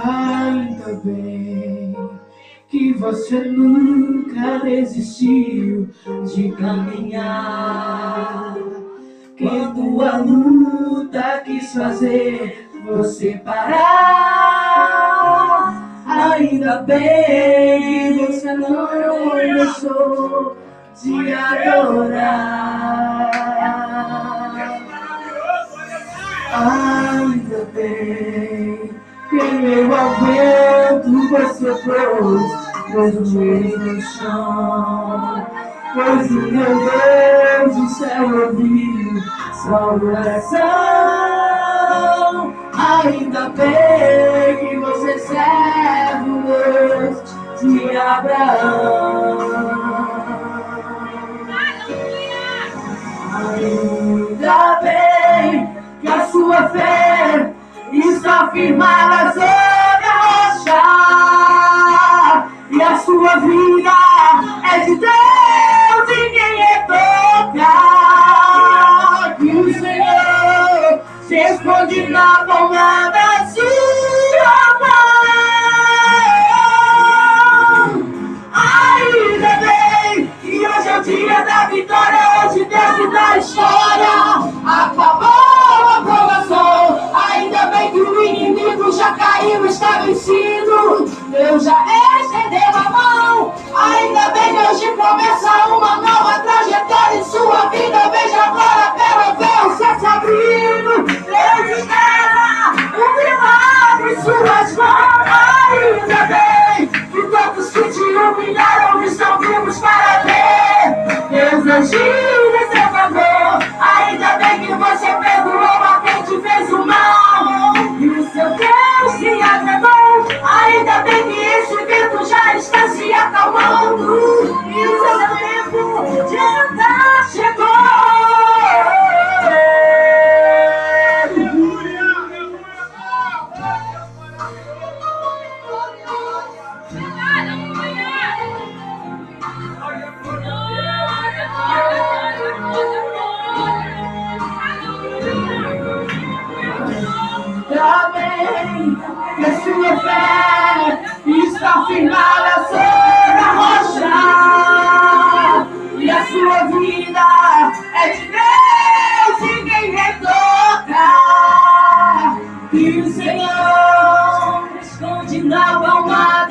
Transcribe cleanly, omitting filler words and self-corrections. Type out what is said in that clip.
Ainda bem que você nunca desistiu de caminhar. Quando a luta quis fazer você parar, ainda bem que você não deixou de adorar. Ainda bem que meu vento você pôs os joelhos no chão, pois o meu Deus do céu ouviu sua oração. Ainda bem que você serve o Deus de Abraão. Ainda bem que a sua fé está firmada sobre a rocha, e a sua vida é de Deus e ninguém toca. Que o Senhor se esconde na palma da sua mão. Ainda bem que hoje é o dia da vitória, hoje Deus da história acabou a provação. Ainda bem que o inimigo já caiu, está vencido, Deus já estendeu a mão. Ainda bem que hoje começa uma nova trajetória em sua vida. Veja agora pelo véu se abrindo, Deus espera um milagre em suas mãos. Ainda bem que todos que te humilharam estão vivos para ver Deus agir em seu favor. Ainda bem que você perdoou a quem te fez o mal e o seu Deus se agradou. Ainda bem que esse vento já está se acalmando e o seu tempo de andar chegou. Ainda bem que a sua fé está firmada sobre a rocha, e a sua vida é de Deus e ninguém retoca. E o Senhor esconde na palma